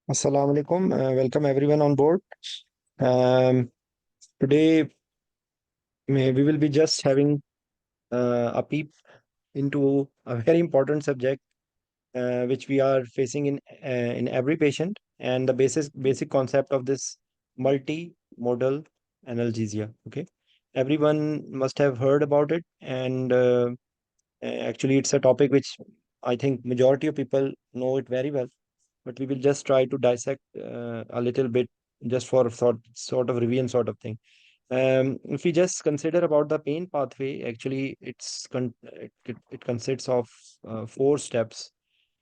Assalamu alaikum. Welcome everyone on board. Um, Today we will be just having a peep into a very important subject which we are facing in every patient, and the basic concept of this multimodal analgesia. Okay, everyone must have heard about it, and actually it's a topic which I think majority of people know it very well, but we will just try to dissect a little bit just for sort of revision sort of thing. If we just consider about the pain pathway, actually it consists of four steps.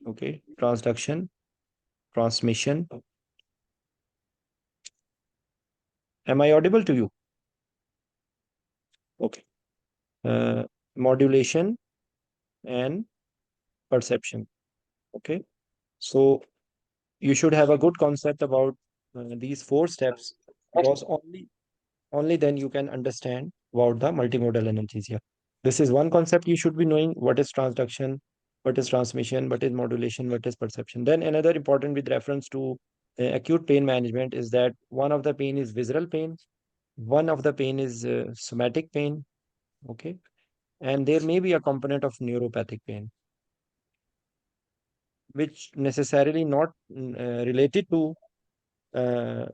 Okay, transduction, transmission. Am I audible to you? Okay. Uh, Modulation and perception. Okay. So you should have a good concept about these four steps, because only then you can understand about the multimodal analgesia. This is one concept you should be knowing: what is transduction, what is transmission, what is modulation, what is perception. Then another important with reference to acute pain management is that one of the pain is visceral pain, one of the pain is somatic pain, okay, and there may be a component of neuropathic pain, which necessarily not related to uh,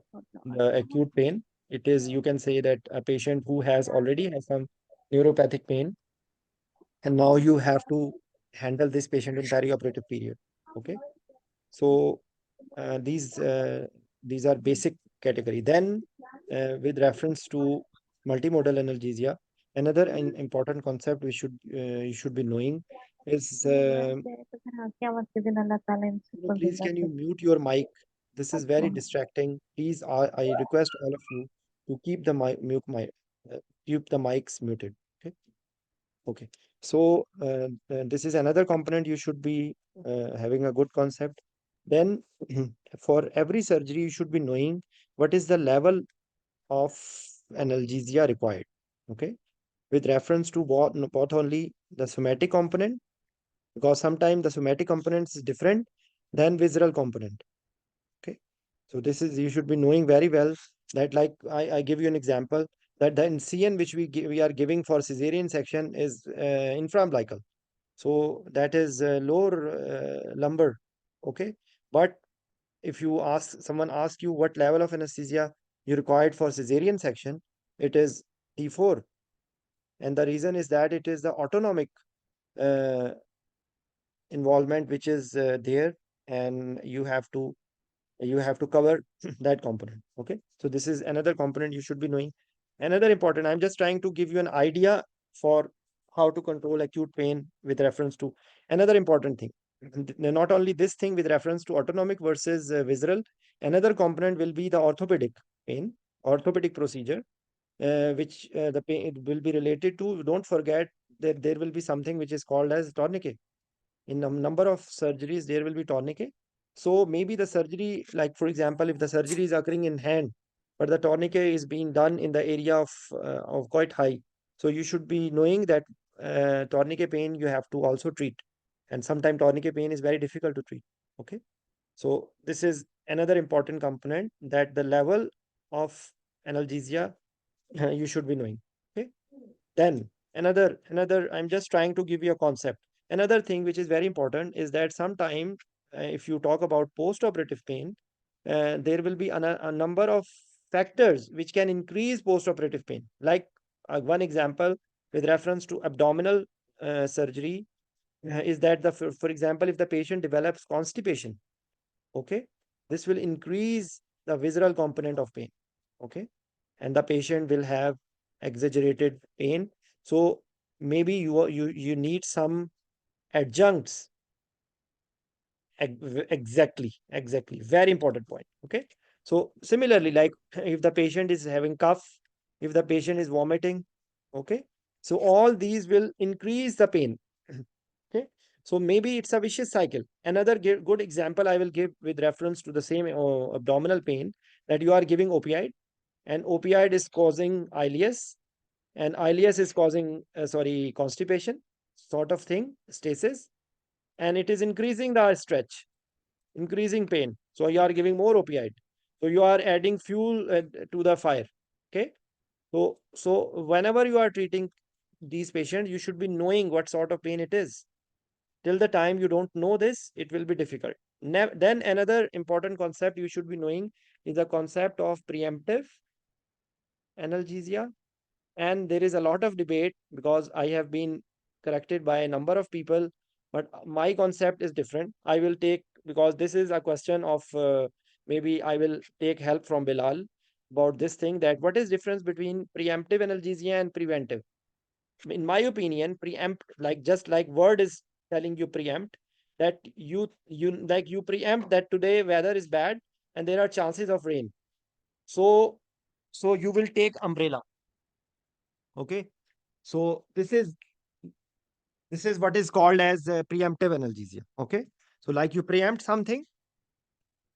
the acute pain. It is, you can say that a patient who has already has some neuropathic pain, and now you have to handle this patient in perioperative period. Okay, so these are basic category. Then, with reference to multimodal analgesia, another important concept we should you should be knowing is please can you mute your mic? This is very distracting. Please, I request all of you to keep the keep the mics muted. Okay. Okay. So this is another component you should be having a good concept. Then for every surgery, you should be knowing what is the level of analgesia required. Okay. With reference to both only the somatic component, because sometimes the somatic component is different than visceral component. Okay. So this is, you should be knowing very well that, like I give you an example, that the NCN which we are giving for cesarean section is infraumbilical. So that is lower lumbar. Okay. But if you ask, someone ask you what level of anesthesia you required for cesarean section, it is T4. And the reason is that it is the autonomic uh, involvement which is there, and you have to cover that component. Okay, so this is another component you should be knowing. Another important, I'm just trying to give you an idea for how to control acute pain with reference to another important thing. Not only this thing with reference to autonomic versus visceral, another component will be the orthopedic pain, orthopedic procedure, which the pain will be related to. Don't forget that there will be something which is called as tourniquet. In a number of surgeries there will be tourniquet. So maybe the surgery, like for example, if the surgery is occurring in hand, but the tourniquet is being done in the area of quite high, so you should be knowing that tourniquet pain you have to also treat, and sometimes tourniquet pain is very difficult to treat. Okay, so this is another important component, that the level of analgesia you should be knowing. Okay, then another, I'm just trying to give you a concept. Another thing which is very important is that sometime, if you talk about post-operative pain, there will be a number of factors which can increase post-operative pain. Like one example with reference to abdominal surgery is that for example, if the patient develops constipation, okay, this will increase the visceral component of pain. Okay, and the patient will have exaggerated pain. So maybe you need some adjuncts. Exactly, very important point. Okay, so similarly, like if the patient is having cough, if the patient is vomiting, okay, so all these will increase the pain. Okay, so maybe it's a vicious cycle. Another good example I will give with reference to the same abdominal pain, that you are giving opioid, and opioid is causing ileus, and ileus is causing sorry, constipation sort of thing, stasis, and it is increasing the stretch. increasing pain. So you are giving more opioid. So you are adding fuel to the fire. Okay. So whenever you are treating these patients, you should be knowing what sort of pain it is. Till the time you don't know this, it will be difficult. Then another important concept you should be knowing is the concept of preemptive analgesia. And there is a lot of debate because I have been corrected by a number of people, but my concept is different. I will take, because this is a question of maybe I will take help from Bilal about this thing, that what is difference between preemptive analgesia and preventive. In my opinion, preempt, like just like word is telling you preempt, that you preempt that today weather is bad and there are chances of rain. So you will take umbrella. Okay. So this is what is called as preemptive analgesia. Okay. So like you preempt something.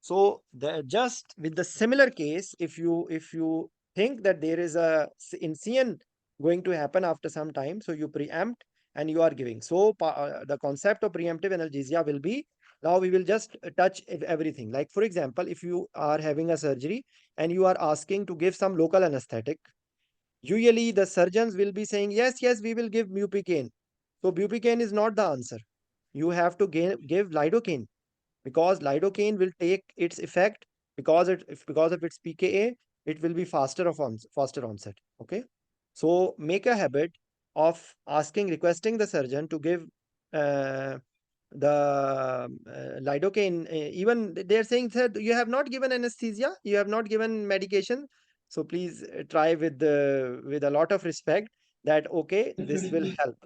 So just with the similar case, if you think that there is a incident going to happen after some time, so you preempt and you are giving. So the concept of preemptive analgesia will be, now we will just touch everything. Like for example, if you are having a surgery and you are asking to give some local anesthetic, usually the surgeons will be saying, yes, yes, we will give bupivacaine. So bupivacaine is not the answer. You have to give lidocaine, because lidocaine will take its effect, because of its pKa, it will be faster onset. Okay. So make a habit of asking, requesting the surgeon to give uh, the lidocaine. Even they're saying, sir, you have not given anesthesia, you have not given medication. So please try with a lot of respect that, okay, this will help.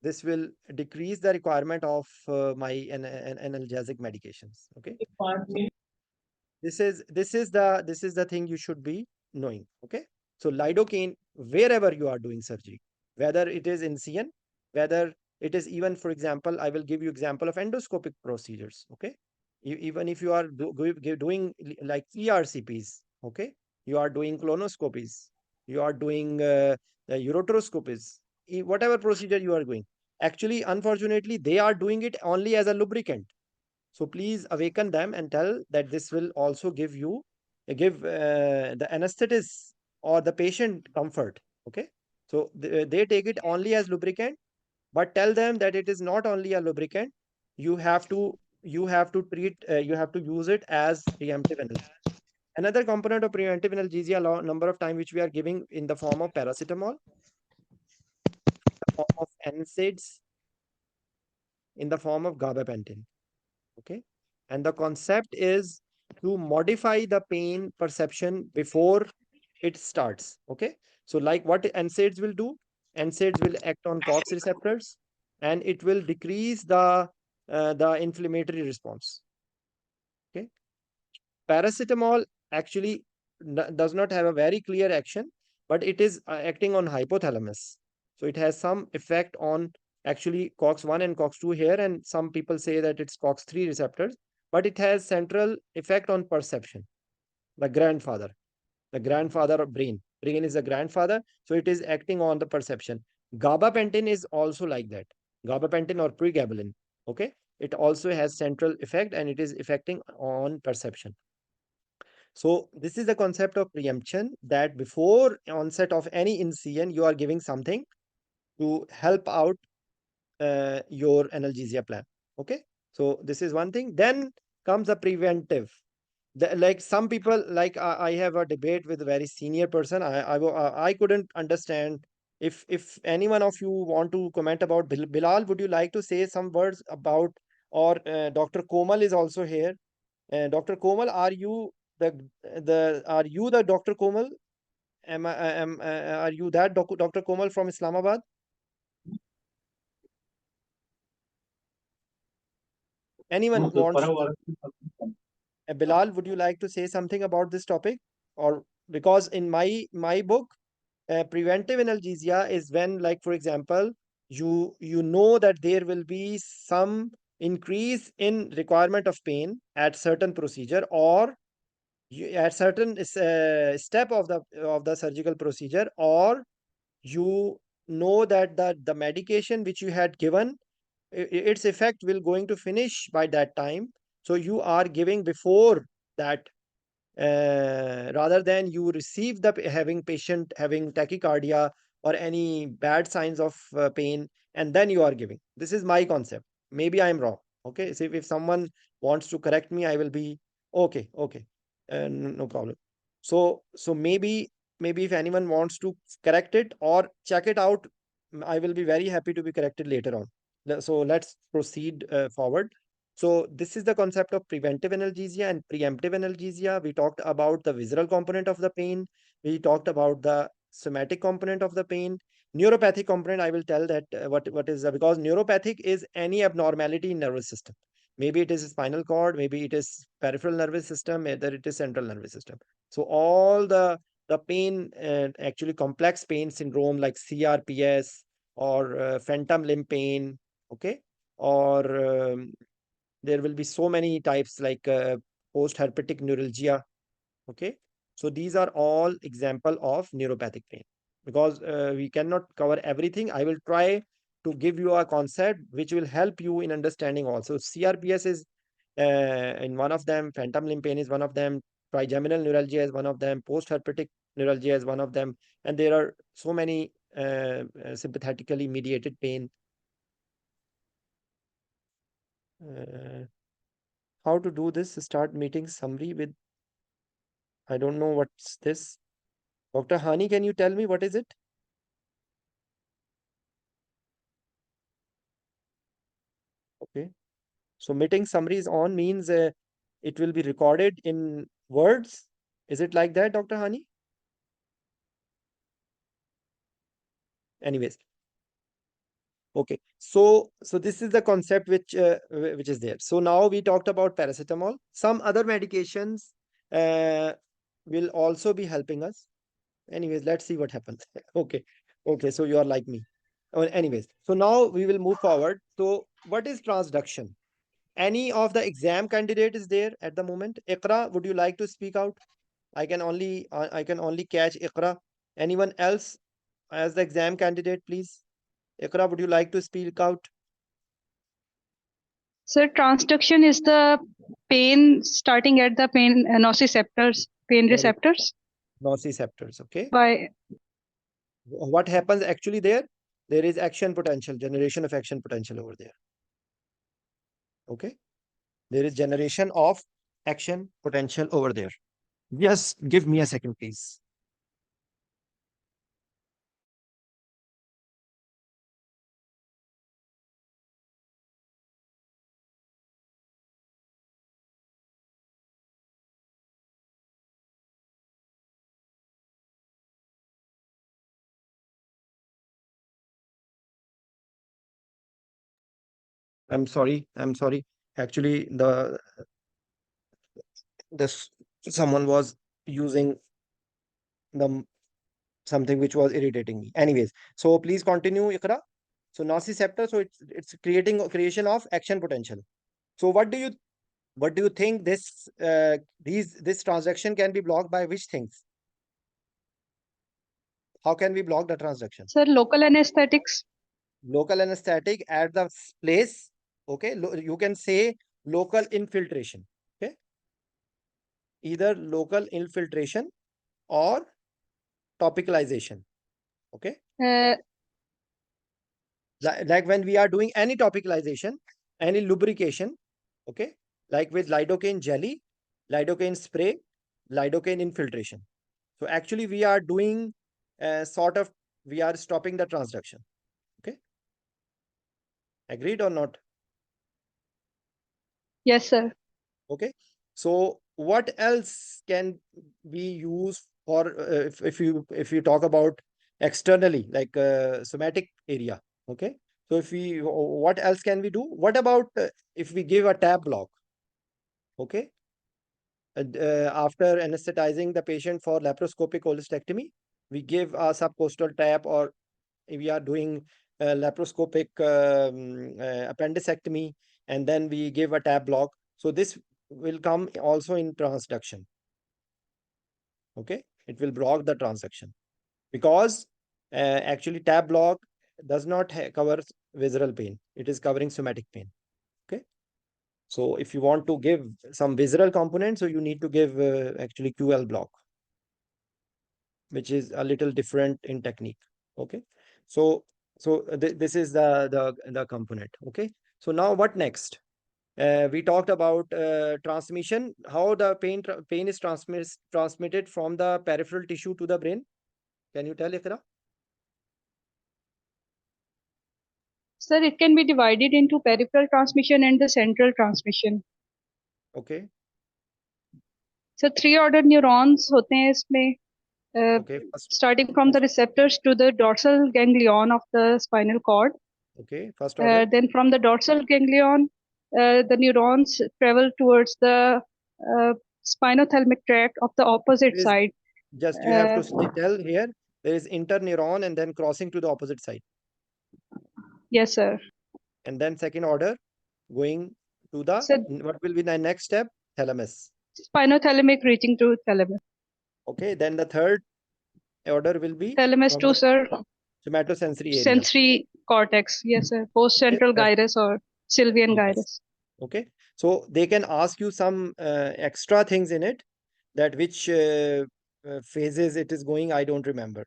This will decrease the requirement of my analgesic medications. Okay. So this is the thing you should be knowing. Okay. So lidocaine, wherever you are doing surgery, whether it is in CN, whether it is, even for example, I will give you example of endoscopic procedures. Okay. Even if you are doing like ERCPs. Okay. You are doing colonoscopies, you are doing ureteroscopies, whatever procedure you are doing, actually unfortunately they are doing it only as a lubricant. So please awaken them and tell that this will also give the anesthetist or the patient comfort. Okay. So they take it only as lubricant, but tell them that it is not only a lubricant. You have to you have to use it as preemptive analgesia. Another component of preventive analgesia, number of time which we are giving in the form of paracetamol, the form of NSAIDs, in the form of gabapentin. Okay. And the concept is to modify the pain perception before it starts. Okay. So like what NSAIDs will do, NSAIDs will act on COX receptors and it will decrease the inflammatory response. Okay. Paracetamol actually does not have a very clear action, but it is acting on hypothalamus. So it has some effect on actually COX-1 and COX-2 here, and some people say that it's COX-3 receptors, but it has central effect on perception. The grandfather, the grandfather of brain. Brain is the grandfather, so it is acting on the perception. Gabapentin is also like that. Gabapentin or pregabalin. Okay, it also has central effect and it is affecting on perception. So this is the concept of preemption, that before onset of any incident, you are giving something to help out your analgesia plan. Okay. So this is one thing. Then comes the preventive. Like some people, like I have a debate with a very senior person. I couldn't understand. If any one of you want to comment about Bilal, would you like to say some words about, or Dr. Komal is also here. Dr. Komal, the are you the Dr. Komal? Are you that Dr. Komal from Islamabad? Anyone wants to? Bilal, would you like to say something about this topic? Or because in my book, preventive analgesia is when, like for example, you know that there will be some increase in requirement of pain at certain procedure, or at certain step of the surgical procedure, or you know that the medication which you had given, its effect will going to finish by that time. So you are giving before that, rather than you receive the having patient having tachycardia or any bad signs of pain, and then you are giving. This is my concept. Maybe I am wrong. Okay, so if someone wants to correct me, I will be okay. Okay, no problem. So maybe if anyone wants to correct it or check it out, I will be very happy to be corrected later on. So let's proceed forward. So this is the concept of preventive analgesia and preemptive analgesia. We talked about the visceral component of the pain. We talked about the somatic component of the pain. Neuropathic component, I will tell that what is because neuropathic is any abnormality in nervous system. Maybe it is spinal cord, maybe it is peripheral nervous system, either it is central nervous system. So all the pain, actually complex pain syndrome like CRPS or phantom limb pain, okay, or there will be so many types like post-herpetic neuralgia. Okay, so these are all example of neuropathic pain. Because we cannot cover everything, I will try to give you a concept which will help you in understanding also. CRPS is in one of them, phantom limb pain is one of them, trigeminal neuralgia is one of them, post-herpetic neuralgia is one of them, and there are so many sympathetically mediated pain. Uh, how to do this? Start meeting summary with, I don't know what's this. Dr. Hani, can you tell me what is it? Okay. So meeting summaries on means it will be recorded in words. Is it like that, Dr. Hani? Anyways, okay. So this is the concept which is there. So now we talked about paracetamol. Some other medications uh, will also be helping us. Anyways, let's see what happens. Okay. Okay. So you are like me. Anyways, so now we will move forward. So what is transduction? Any of the exam candidate is there at the moment? Iqra, would you like to speak out? I can only catch Iqra. Anyone else as the exam candidate, please? Iqra, would you like to speak out? So transduction is the pain starting at the pain nociceptors, pain Very receptors. nociceptors. Okay. By What happens actually there? There is action potential, generation of action potential over there. Okay. There is generation of action potential over there. Yes, give me a second, please. I'm sorry. I'm sorry. Actually, this someone was using the something which was irritating me. Anyways, so please continue, Ikra. So nociceptor, so it's creation of action potential. So what do you think this transaction can be blocked by which things? How can we block the transaction? so local anesthetics. Local anesthetic at the place. Okay, you can say local infiltration. Okay, either local infiltration or topicalization. Okay, Uh, like when we are doing any topicalization, any lubrication, okay, like with lidocaine jelly, lidocaine spray, lidocaine infiltration. So actually we are doing sort of, we are stopping the transduction. Okay, agreed or not? yes, sir. Okay, so what else can we use for if you talk about externally like somatic area? Okay, so if we what else can we do? What about if we give a tab block? Okay, after anesthetizing the patient for laparoscopic cholecystectomy, we give a subcostal tap, or we are doing laparoscopic appendicectomy, and then we give a tab block. So this will come also in transduction. Okay, it will block the transduction because actually tab block does not cover visceral pain. It is covering somatic pain. Okay. So if you want to give some visceral component, so you need to give actually QL block, which is a little different in technique. Okay. So this is the component. Okay. So now what next? We talked about transmission, how the pain is transmitted from the peripheral tissue to the brain. Can you tell, Ikra? Sir, it can be divided into peripheral transmission and the central transmission. Okay. So three order neurons होते हैं इसमें, uh, Okay. starting from the First, receptors to the dorsal ganglion of the spinal cord. okay. First order. Then from the dorsal ganglion, the neurons travel towards the spinothalamic tract of the opposite There is side. just you have Uh, to tell here. There is interneuron and then crossing to the opposite side, yes, sir. and then second order going to the So what will be the next step? Thalamus. spinothalamic reaching to thalamus. Okay. Then the third order will be Thalamus from to, the sir, somatosensory area. sensory cortex. Yes, sir. Okay. Postcentral That's gyrus or Sylvian yes. gyrus. Okay. So they can ask you some extra things in it, that which phases it is going. I don't remember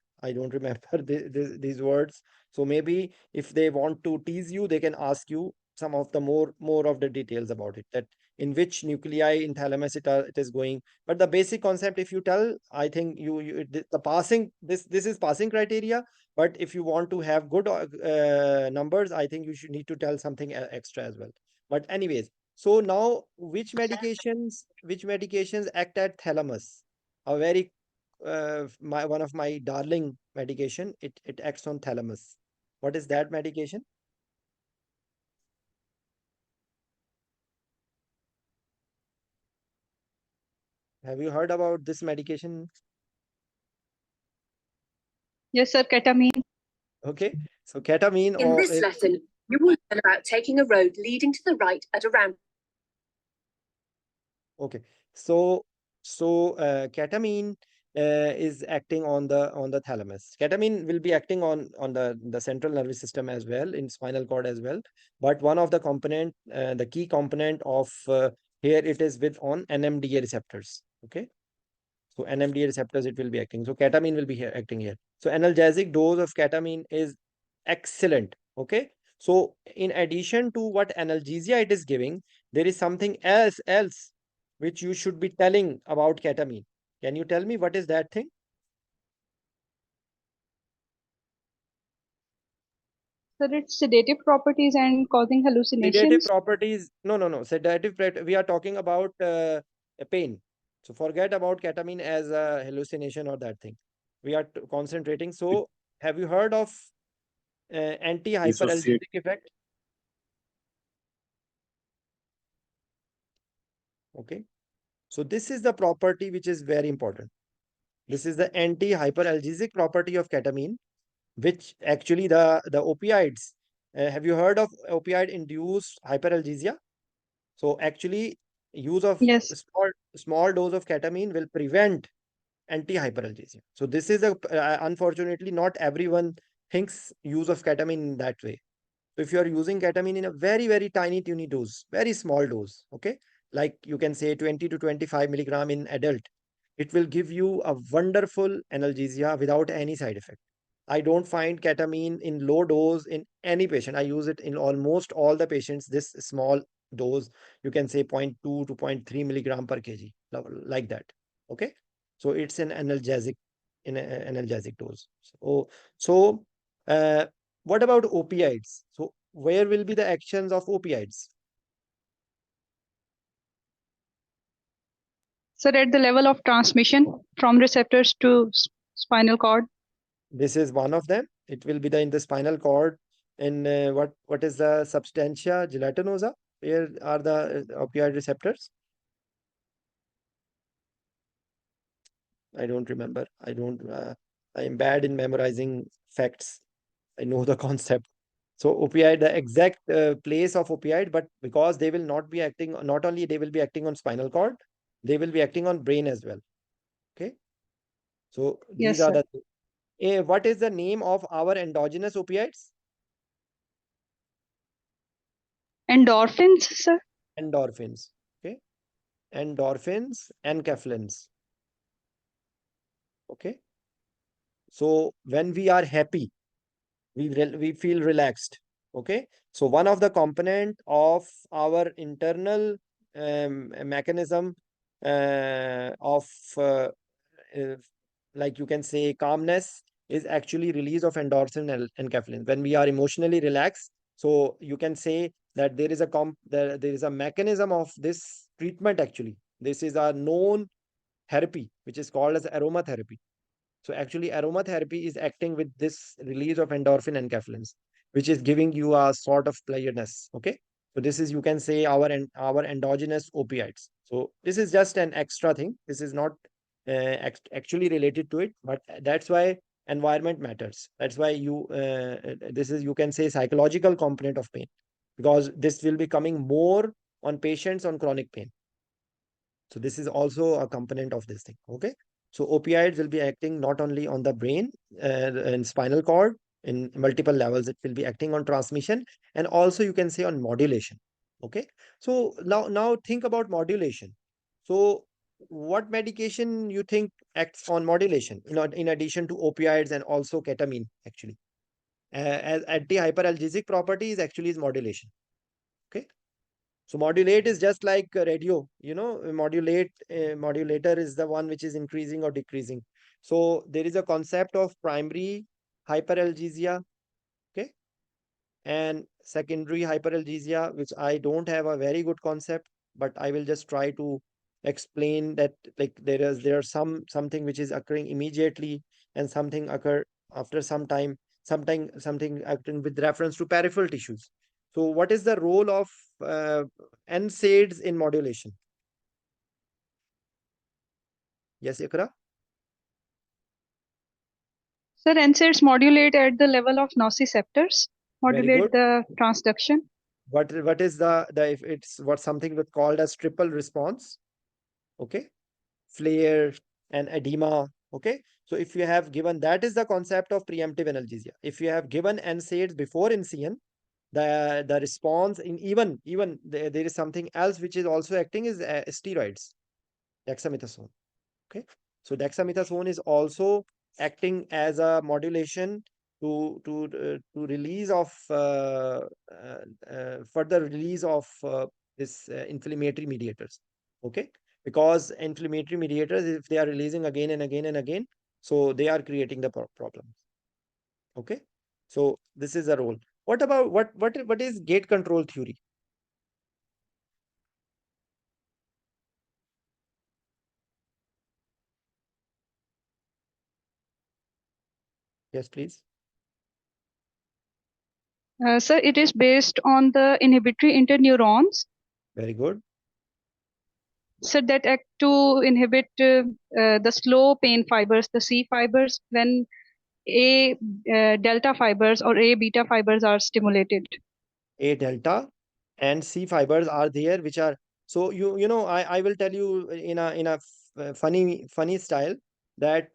these words. So maybe if they want to tease you, they can ask you some of the more of the details about it, that in which nuclei in thalamus it is going. But the basic concept, if you tell, I think the passing, this is passing criteria. But if you want to have good numbers, I think you should need to tell something extra as well. But anyways, so now which medications act at thalamus? A very my one of my darling medication. It acts on thalamus. What is that medication? Have you heard about this medication? Yes, sir. Ketamine. Okay, so ketamine In or this lesson, you will learn about taking a road leading to the right at around. okay. So ketamine is acting on the thalamus. Ketamine will be acting on the central nervous system as well, in spinal cord as well. But one of the component, the key component of here, it is with on NMDA receptors. Okay. So NMDA receptors it will be acting. So ketamine will be here acting here. So analgesic dose of ketamine is excellent. Okay. So in addition to what analgesia it is giving, there is something else which you should be telling about ketamine. Can you tell me what is that thing? Sir, its sedative properties and causing Sedative hallucinations. properties. No. We are talking about pain. So forget about ketamine as a hallucination or that thing. We are concentrating. So have you heard of Dissociate. anti-hyperalgesic effect? Okay. So this is the property which is very important. This is the anti-hyperalgesic property of ketamine, which actually the opioids. Have you heard of opioid-induced hyperalgesia? So actually, use of Yes. small dose of ketamine will prevent anti-hyperalgesia. So this is unfortunately not everyone thinks use of ketamine in that way. So if you are using ketamine in a very tiny tiny dose, very small dose, okay, like you can say 20 to 25 milligram in adult, it will give you a wonderful analgesia without any side effect. I don't find ketamine in low dose in any patient. I use it in almost all the patients. This small dose, you can say zero point 0.2 to zero point 0.3 milligram per kg, like that. Okay, so it's an analgesic in an analgesic dose. So uh, what about opioids? So where will be the actions of opioids? Sir, at the level of transmission from receptors to spinal cord. This is one of them. It will be in the spinal cord. And what is the substantia gelatinosa? Where are the opioid receptors? I don't remember. I am bad in memorizing facts. I know the concept. So opioid, the exact place of opioid, but because they will not be acting, not only they will be acting on spinal cord, they will be acting on brain as well. Okay. So these Yes, are sir. the. What is the name of our endogenous opioids? Endorphins, sir. endorphins. Okay, endorphins and enkephalins. Okay, so when we are happy, we feel relaxed. Okay, so one of the component of our internal mechanism of uh, like you can say calmness is actually release of endorphin and enkephalin when we are emotionally relaxed. So you can say that there is a mechanism of this treatment. Actually, this is a known therapy which is called as aromatherapy. So actually, aromatherapy is acting with this release of endorphin and enkephalins, which is giving you a sort of pleasantness. Okay, so this is, you can say, our endogenous opioids. So this is just an extra thing. This is not actually related to it, but that's why environment matters. That's why this is, you can say, psychological component of pain, because this will be coming more on patients on chronic pain. So this is also a component of this thing. Okay. So opioids will be acting not only on the brain and spinal cord in multiple levels. It will be acting on transmission and also you can say on modulation. Okay. So now think about modulation. So what medication you think acts on modulation in addition to opioids and also ketamine actually? As anti-hyperalgesic property is actually is modulation. Okay. So modulate is just like a radio, modulator is the one which is increasing or decreasing. So there is a concept of primary hyperalgesia, okay, and secondary hyperalgesia, which I don't have a very good concept, but I will just try to explain that like there are something which is occurring immediately and something occur after some time, something acting with reference to peripheral tissues. So what is the role of uh, NSAIDs in modulation? Yes, Ikra? Sir, NSAIDs modulate at the level of nociceptors, Very modulate good. the transduction. What is the if it's what something with called as triple response? Okay, flare and edema. Okay, so if you have given, that is the concept of preemptive analgesia. If you have given NSAIDs before NCN, the response in even there is something else which is also acting is steroids, dexamethasone. Okay, so dexamethasone is also acting as a modulation to release of further release of this inflammatory mediators. Okay, because inflammatory mediators, if they are releasing again and again and again, so they are creating the problem. Okay, so this is a role. What about what is gate control theory? Yes, please. Sir, it is based on the inhibitory interneurons, Very good. so that act to inhibit the slow pain fibers, the C fibers, when A delta fibers or A beta fibers are stimulated. A delta and C fibers are there, which are, so I will tell you in a funny style that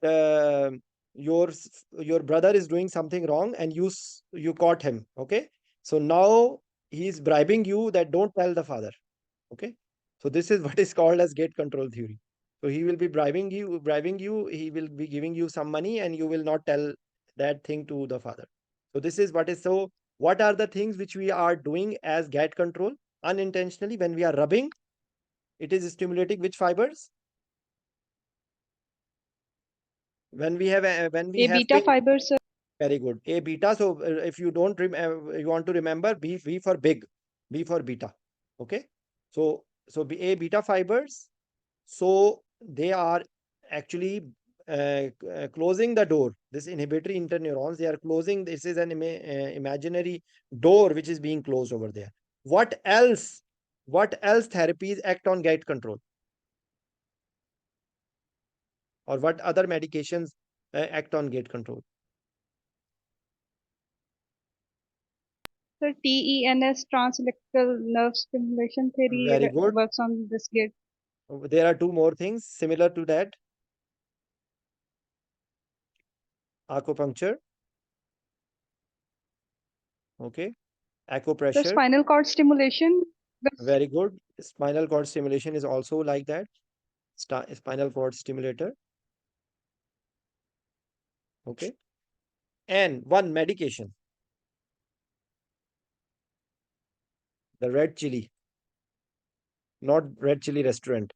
your brother is doing something wrong and you caught him. Okay, so now he's bribing you that don't tell the father. Okay, so this is what is called as gate control theory. So he will be bribing you, he will be giving you some money and you will not tell that thing to the father. So this is what is, so what are the things which we are doing as gate control unintentionally? When we are rubbing, it is stimulating which fibers? When we A have beta pain. fibers, sir. Very good. A beta. So if you don't you want to remember, B for big, B for beta. Okay. So A beta fibers. So they are actually closing the door. This inhibitory interneurons, they are closing. This is an imaginary door which is being closed over there. What else? What else therapies act on gate control? Or what other medications act on gate control? So TENS, transelectrical nerve stimulation theory, Very good. works on this gate. There are two more things similar to that. Acupuncture. Okay. The Acupressure. spinal cord stimulation. Very good. spinal cord stimulation is also like that. Spinal cord stimulator. Okay. And one medication, the red chili, not red chili restaurant,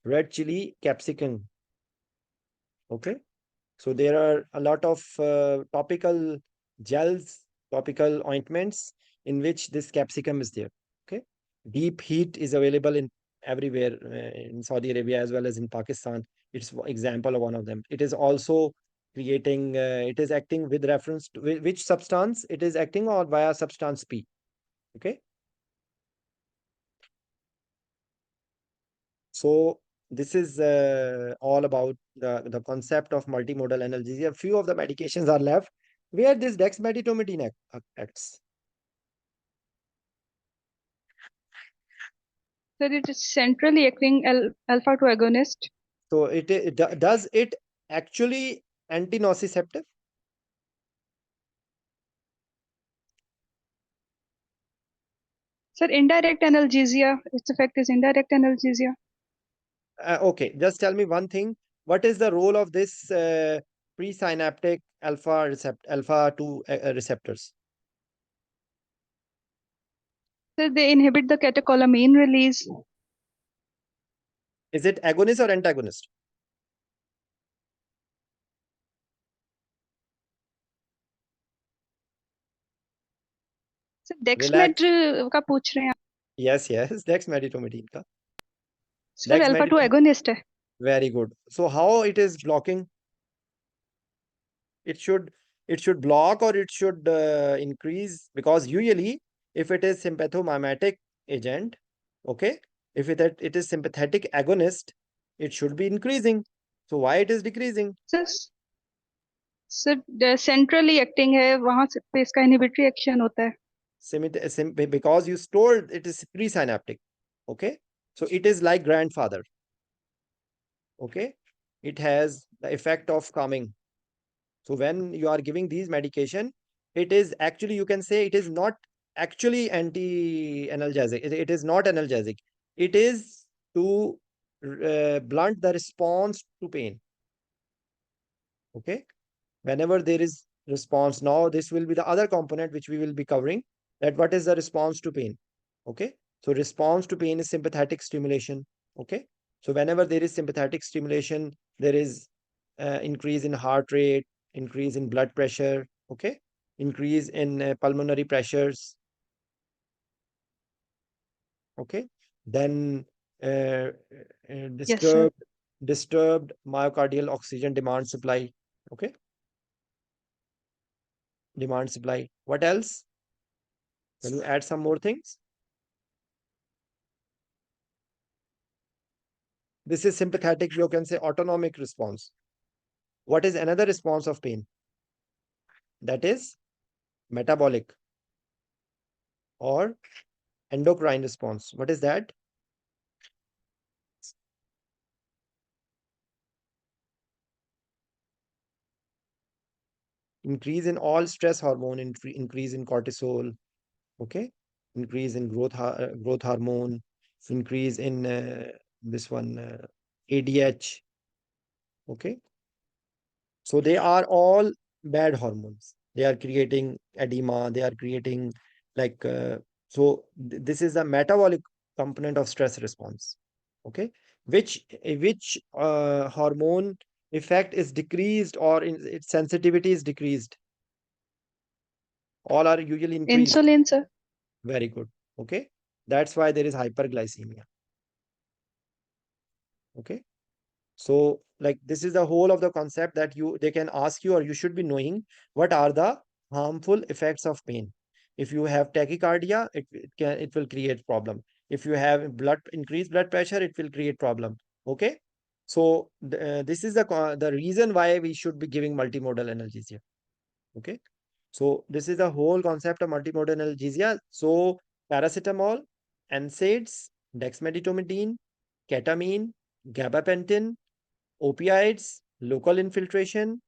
red chili capsicum. Okay. So there are a lot of topical gels, topical ointments in which this capsicum is there. Okay. Deep heat is available in everywhere in Saudi Arabia as well as in Pakistan. It's example of one of them. It is also creating, it is acting with reference to which substance it is acting or via substance P. Okay. So this is all about the concept of multimodal analgesia. Few of the medications are left where this dexmedetomidine acts. Sir, it is centrally acting alpha 2 agonist. So does it actually anti-nociceptive? Sir, indirect analgesia. Its effect is indirect analgesia. Okay, just tell me one thing. What is the role of this presynaptic alpha 2 receptors? Sir, they inhibit the catecholamine release. Is it agonist or antagonist? Sir dexmed Relax. का पूछ रहे हैं आप Yes, yes, dexmedetomidine ka. Sir alpha 2 Dexmedetomidine. Agonist है Very good. So how it is blocking? It should block or it should increase, because usually if it is sympathomimetic agent, okay, if it is sympathetic agonist, it should be increasing. So why it is decreasing? Sir sir centrally acting है वहां पे इसका inhibitory action होता है Because you stored it is presynaptic. Okay, so it is like grandfather. Okay, it has the effect of calming. So when you are giving these medication, it is actually, you can say, it is not actually anti-analgesic. It is not analgesic. It is to blunt the response to pain. Okay. Whenever there is response, now this will be the other component which we will be covering, that what is the response to pain. Okay. So response to pain is sympathetic stimulation. Okay. So whenever there is sympathetic stimulation, there is increase in heart rate, increase in blood pressure. Okay. Increase in pulmonary pressures. Okay. Then uh, yes sir disturbed myocardial oxygen demand supply. Okay. Demand supply. What else? Can you add some more things? This is sympathetic, you can say autonomic response. What is another response of pain? That is metabolic or endocrine response. What is that? Increase in all stress hormone, increase in cortisol. Okay. Increase in growth hormone, increase in this one ADH. Okay. So they are all bad hormones. They are creating edema. They are creating like, this is a metabolic component of stress response. Okay. Which hormone effect is decreased or its sensitivity is decreased? All are usually increased. Insulin sir Very good. Okay. That's why there is hyperglycemia. Okay. So like this is the whole of the concept that they can ask you, or you should be knowing what are the harmful effects of pain. If you have tachycardia, it will create problem. If you have increased blood pressure, it will create problem. Okay. So this is the reason why we should be giving multimodal analgesia. Okay. So this is the whole concept of multimodal analgesia. So paracetamol, NSAIDs, dexmedetomidine, ketamine, gabapentin, opioids, local infiltration,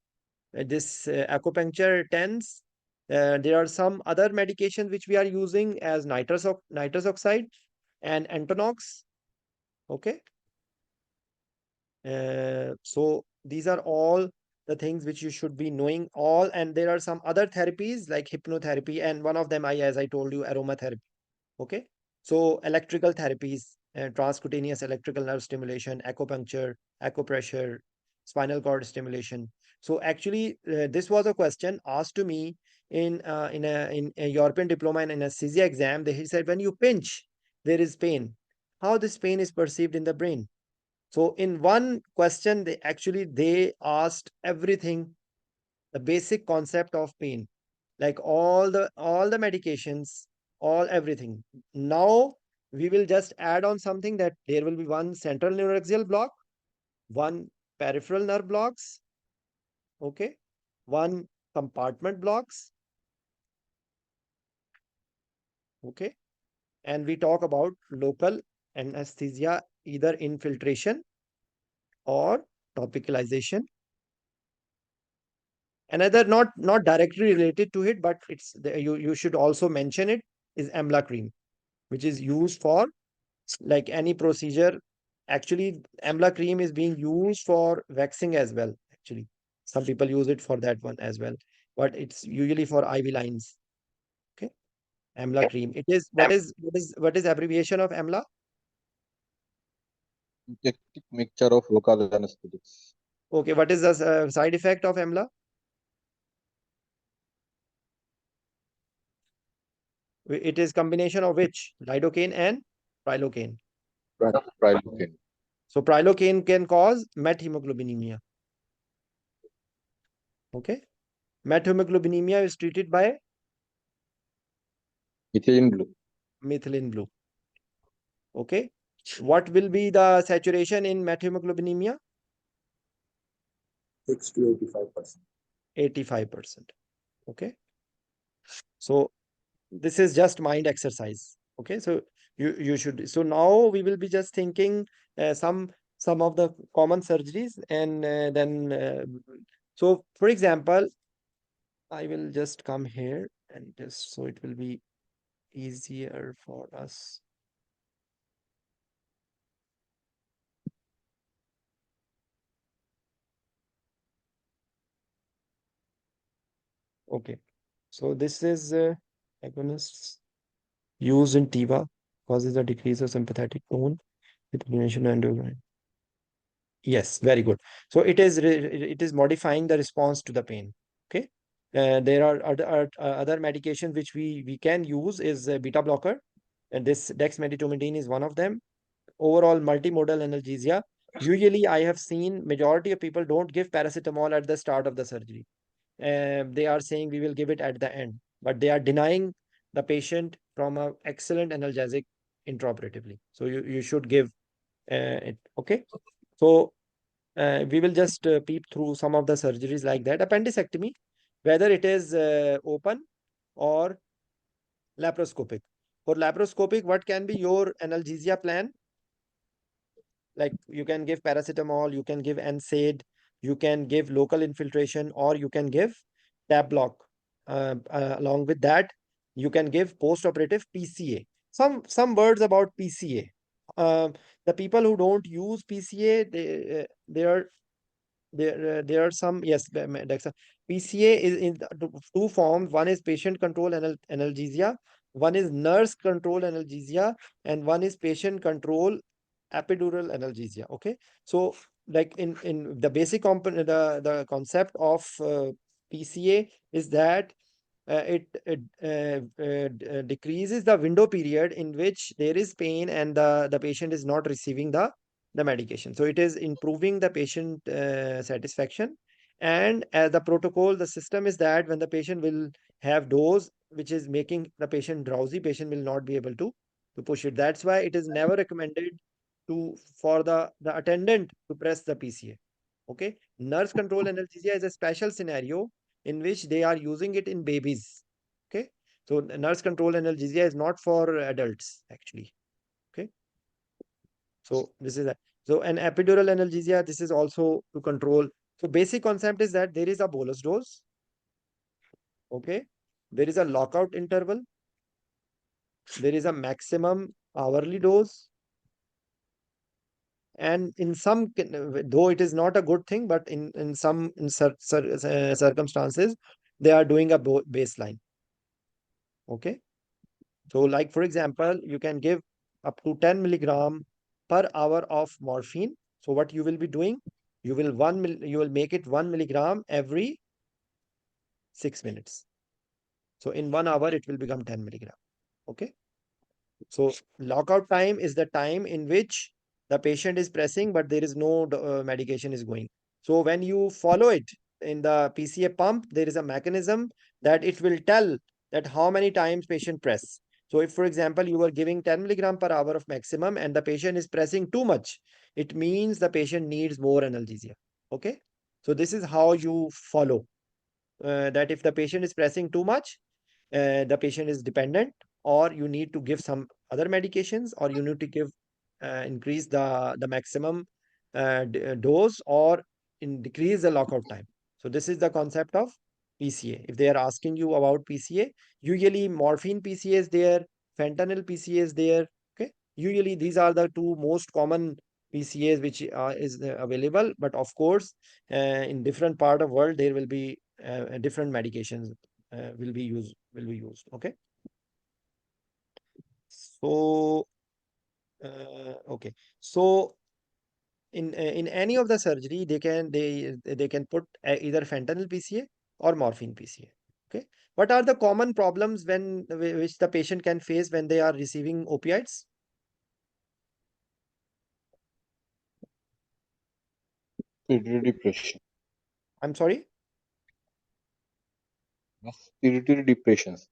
this acupuncture TENS. There are some other medications which we are using as nitrous oxide. and Antonox. Okay. So these are all the things which you should be knowing all, and there are some other therapies like hypnotherapy, and one of them, as I told you, aromatherapy. Okay. So electrical therapies, transcutaneous electrical nerve stimulation, acupuncture, acupressure, spinal cord stimulation. So actually, this was a question asked to me in a European diploma in anesthesia exam. He said when you pinch, there is pain. How this pain is perceived in the brain? So in one question, they asked everything, the basic concept of pain, like all the medications, all everything. Now we will just add on something that there will be one central neuraxial block, one peripheral nerve blocks, okay, one compartment blocks, okay, and we talk about local anesthesia, either infiltration or topicalization. Another not directly related to it, but you should also mention it, is amla cream, which is used for like any procedure. Actually, amla cream is being used for waxing as well. Actually, some people use it for that one as well, but it's usually for IV lines. Okay, amla cream. It is what is abbreviation of amla? Syntactic mixture of local anesthetics. Okay, what is the side effect of amla? It is combination of which? Lidocaine and prilocaine. Prilocaine. So prilocaine can cause methemoglobinemia. Okay. Methemoglobinemia is treated by Ethylene blue. methylene blue. Okay. What will be the saturation in methemoglobinemia? 6 to 85%. 85%. Okay. So this is just mind exercise. Okay. So you should. So now we will be just thinking some of the common surgeries, and then so for example, I will just come here and just so it will be easier for us. Okay. So this is agonists used in TIVA, causes a decrease of sympathetic tone with diminution and yes, very good. So it is modifying the response to the pain. Okay. There are other medications which we can use is beta blocker, and this dexmedetomidine is one of them. Overall multimodal analgesia. Usually, I have seen majority of people don't give paracetamol at the start of the surgery. They are saying we will give it at the end, but they are denying the patient from a excellent analgesic intraoperatively. So you should give it. Okay. So we will just peep through some of the surgeries like that. Appendicectomy, whether it is open or laparoscopic. For laparoscopic, what can be your analgesia plan? Like you can give paracetamol, you can give NSAID, you can give local infiltration, or you can give tab block. Along with that, you can give post-operative PCA. Some words about PCA. The people who don't use PCA, there are some, yes, Dexa. PCA is in two forms. One is patient control analgesia, one is nurse control analgesia, and one is patient control epidural analgesia. Okay, so like in the basic component, the concept of PCA is that it decreases the window period in which there is pain and the patient is not receiving the medication. So it is improving the patient satisfaction. And as the protocol, the system is that when the patient will have dose which is making the patient drowsy, patient will not be able to push it. That's why it is never recommended for the attendant to press the PCA. Okay. Nurse control analgesia is a special scenario in which they are using it in babies. Okay. So nurse control analgesia is not for adults actually. Okay. So this is that. So an epidural analgesia, this is also to control. So basic concept is that there is a bolus dose. Okay. There is a lockout interval. There is a maximum hourly dose. And in some, though it is not a good thing, but in some circumstances, they are doing a baseline. Okay. So like, for example, you can give up to 10 milligram per hour of morphine. So what you will be doing, you will make it 1 milligram every 6 minutes. So in 1 hour, it will become 10 milligram. Okay. So lockout time is the time in which the patient is pressing, but there is no medication is going. So when you follow it in the PCA pump, there is a mechanism that it will tell that how many times patient press. So if, for example, you are giving 10 milligram per hour of maximum and the patient is pressing too much, it means the patient needs more analgesia. Okay. So this is how you follow that if the patient is pressing too much, the patient is dependent, or you need to give some other medications, or you need to give increase the maximum dose, or decrease the lockout time. So this is the concept of PCA. If they are asking you about PCA, usually morphine PCA is there, fentanyl PCA is there. Okay, usually these are the two most common PCAs which is available. But of course, in different part of world, there will be different medications will be used. Okay. So okay. So in any of the surgery, they can put either fentanyl PCA or morphine PCA. Okay. What are the common problems which the patient can face when they are receiving opioids? Respiratory depression. I'm sorry. Respiratory depressions.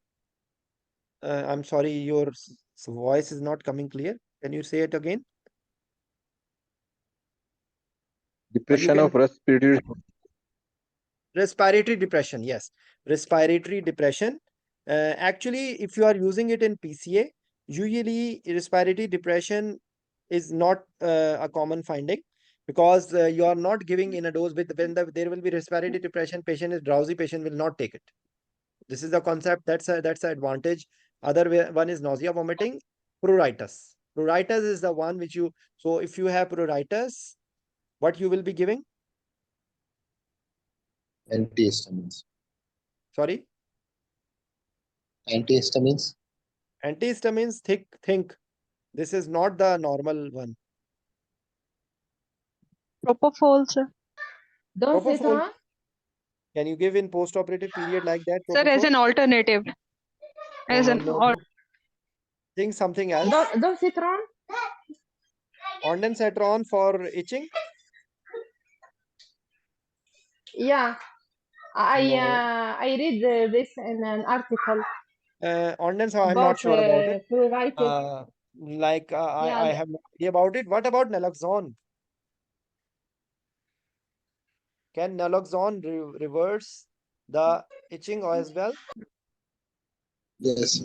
I'm sorry, your voice is not coming clear. Can you say it again? Or you Depression can of respiratory. respiratory depression. Yes, respiratory depression. Actually, if you are using it in PCA, usually respiratory depression is not a common finding, because you are not giving in a dose with there will be respiratory depression, patient is drowsy, patient will not take it. This is the concept. That's a advantage. One is nausea, vomiting, pruritus. Pruritus is the one which you. So if you have pruritus, what you will be giving? Antihistamines. Sorry, Antihistamines. antihistamines. Think. This is not the normal one. Propofol, sir. Propofol. Can you give in post-operative period like that? Sir, as Propofol? an alternative. No, As no, an no. or Think something else. Ondansetron for itching? Yeah, No. I read this in an article Ondansetron, I'm not about sure about it. pruritus. Like Yeah, I have no idea about it. What about naloxone? Can naloxone reverse the itching as well? Yes.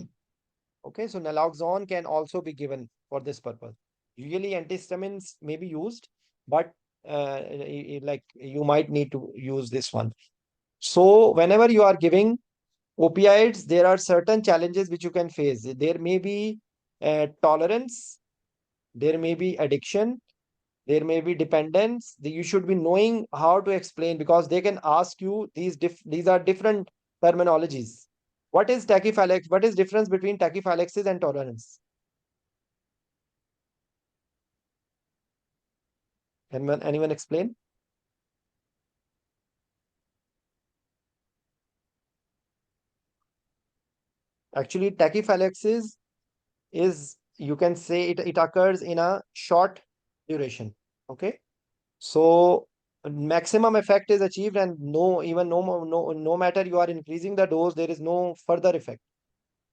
Okay, so naloxone can also be given for this purpose. Usually antihistamines may be used, but like you might need to use this one. So whenever you are giving opioids, there are certain challenges which you can face. There may be tolerance, there may be addiction, there may be dependence. You should be knowing how to explain, because they can ask you these are different terminologies. What is tachyphylaxis? What is difference between tachyphylaxis and tolerance? Can anyone explain? Actually, tachyphylaxis is, you can say, it occurs in a short duration. Okay. So maximum effect is achieved, and no matter you are increasing the dose, there is no further effect.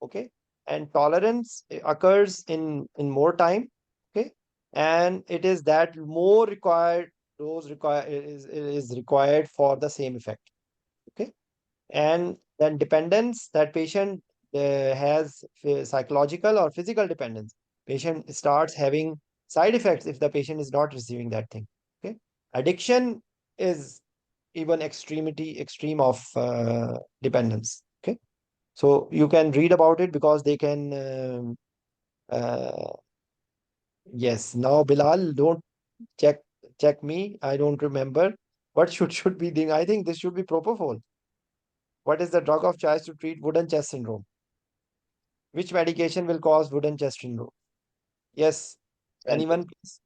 Okay. And tolerance occurs in more time. Okay. And it is that more required dose is required for the same effect. Okay. And then dependence, that patient has psychological or physical dependence. Patient starts having side effects if the patient is not receiving that thing. Okay. Addiction is even extreme of dependence. Okay. So you can read about it, because they can Yes. Now, Bilal, don't check me. I don't remember. What should be doing? I think this should be propofol. What is the drug of choice to treat wooden chest syndrome? Which medication will cause wooden chest syndrome? Yes. Anyone, please?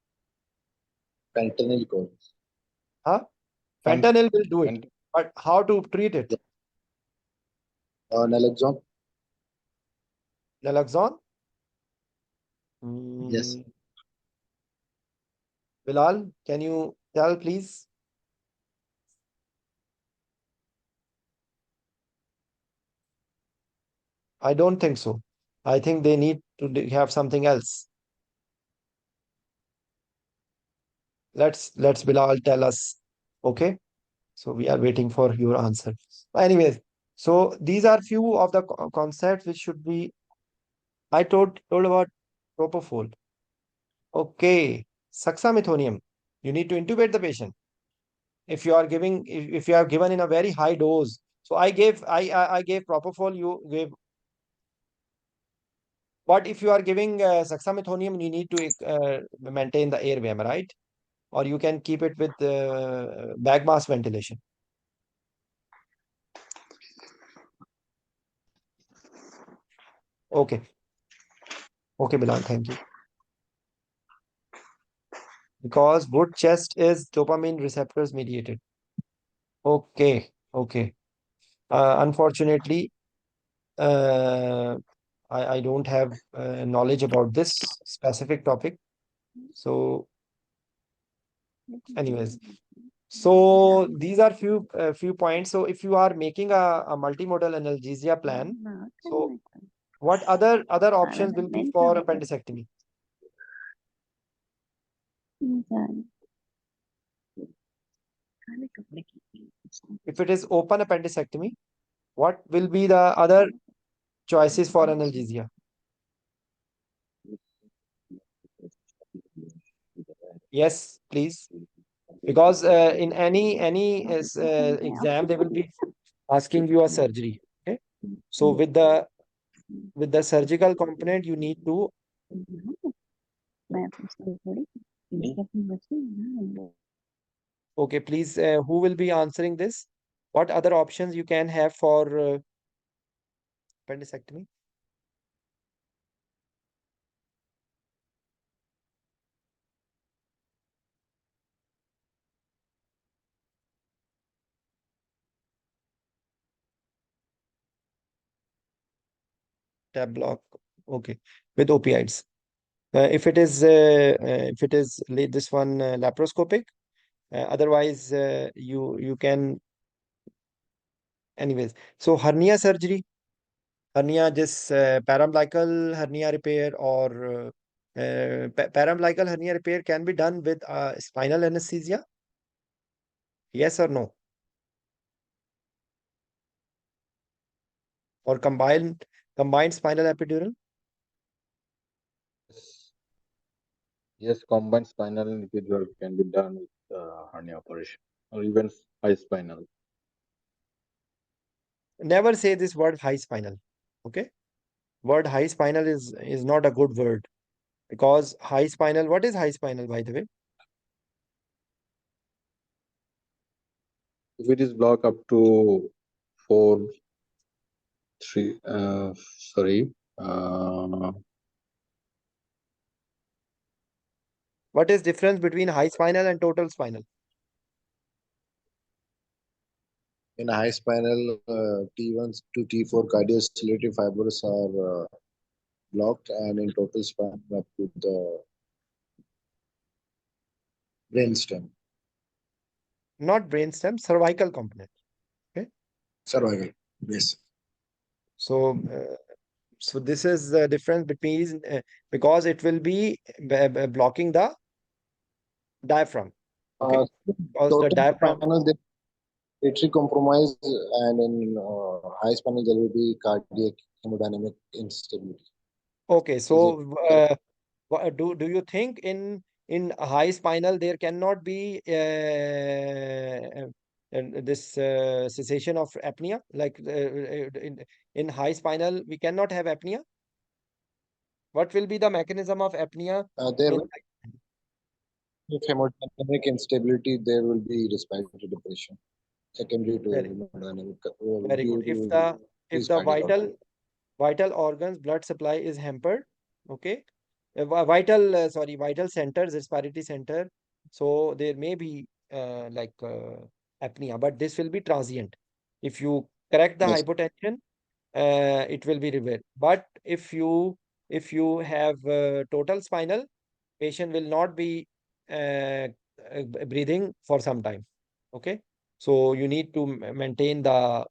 Fentanyl cause. Huh? Fent- Fentanyl will do it. fent- But how to treat it? Naloxone. Naloxone? Yes. Mm, Bilal, can you tell, please? I don't think so. I think they need to have something else. Let's Bilal tell us. Okay. So we are waiting for your answer. Anyways, so these are few of the concepts which should be. I told about propofol. Okay, suxamethonium. You need to intubate the patient. If you are giving, if you have given in a very high dose. So I gave propofol. You gave. But if you are giving suxamethonium, you need to maintain the airway, am I right? Or you can keep it with bag mask ventilation. Okay. Okay, Bilal, thank you. Because wood chest is dopamine receptors mediated. Okay, okay. Unfortunately, uh, I don't have knowledge about this specific topic. So, anyways, so these are few points. So, if you are making a multimodal analgesia plan, so what other options will be for appendicectomy? If it is open appendicectomy, what will be the other choices for analgesia? Yes, please. Because in any exam they will be asking you a surgery. Okay, so with the surgical component you need to. Okay, please, who will be answering this? What other options you can have for appendicectomy? Tab block. Okay, with opioids. If it is this one laparoscopic, otherwise you can. Anyways, so hernia surgery, hernia, this parambilical hernia repair or parambilical hernia repair can be done with spinal anesthesia. Yes or no? Or combined spinal epidural. Yes, combined spinal epidural can be done with hernia operation or even high spinal. Never say this word high spinal. Okay, word high spinal is not a good word, because high spinal, what is high spinal, by the way? If it is block up to 4, 3, sorry, What is difference between high spinal and total spinal? In high spinal, T1 to T4 cardiociliary fibers are blocked, and in total spine up to the brainstem, Not brainstem, cervical component. Okay, cervical. Yes. so so this is the difference between because it will be blocking the diaphragm. Okay, Uh, because the Total diaphragm. spinal, there respiratory compromise, and in high spinal, there will be cardiac hemodynamic instability. Okay, Is it so correct? do you think in high spinal there cannot be this cessation of apnea? Like in high spinal we cannot have apnea? What will be the mechanism of apnea There in will if hemodynamic instability, there will be respiratory depression secondary to very hemodynamic very good. due If to the increased spinal output. vital organs blood supply is hampered, okay, vital centers, respiratory center, so there may be apnea, but this will be transient. If you correct the Yes. hypotension, it will be reversed. But if you have total spinal, patient will not be breathing for some time. Okay, so you need to maintain the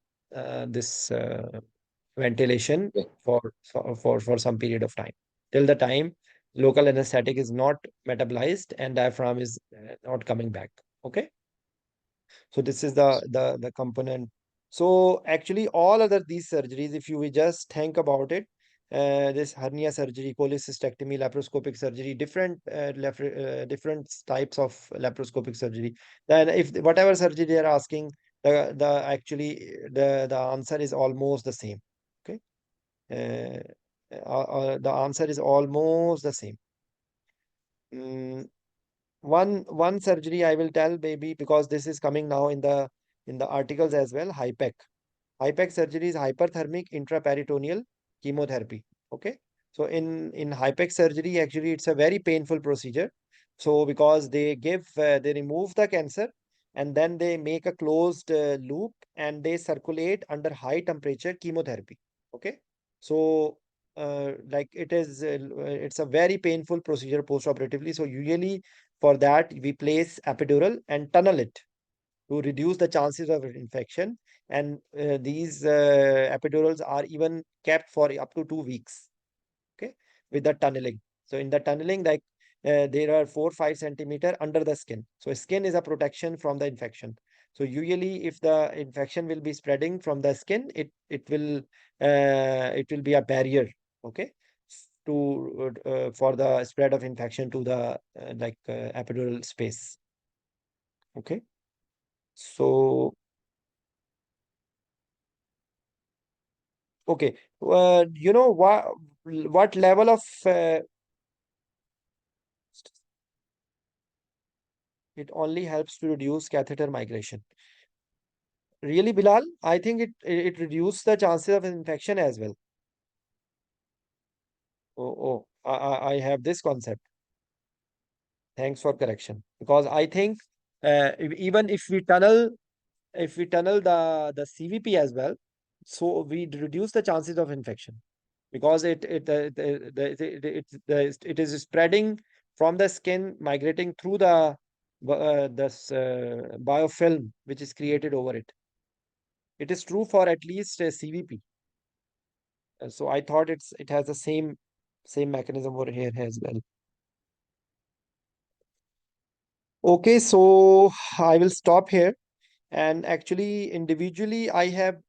this ventilation Okay. for some period of time, till the time local anesthetic is not metabolized and diaphragm is not coming back. Okay, so this is Yes. the component. So actually all other these surgeries, if you will just think about it, this hernia surgery, cholecystectomy, laparoscopic surgery, different types of laparoscopic surgery. Then if whatever surgery they are asking, the answer is almost the same. Okay, the answer is almost the same. Mm, one surgery I will tell, maybe because this is coming now in the articles as well. HIPEC. HIPEC surgery is hyperthermic intraperitoneal chemotherapy. Okay. So in HIPEC surgery, actually it's a very painful procedure. So because they remove the cancer and then they make a closed loop and they circulate under high temperature chemotherapy. Okay. So it's a very painful procedure post-operatively. So usually for that we place epidural and tunnel it to reduce the chances of infection. And these epidurals are even kept for up to 2 weeks. Okay, with the tunneling. So in the tunneling, there are 4-5 centimeter under the skin. So skin is a protection from the infection. So usually, if the infection will be spreading from the skin, it will be a barrier. Okay, to for the spread of infection to the epidural space. Okay, so okay, what level of it only helps to reduce catheter migration. Really, Bilal? I think it reduces the chances of infection as well. I have this concept. Thanks for correction. Because I think even if we tunnel the CVP as well, so we reduce the chances of infection because it is spreading from the skin, migrating through this biofilm which is created over it. It is true for at least CVP. So I thought it has the same mechanism over here as well. Okay, so I will stop here. And actually, individually, I have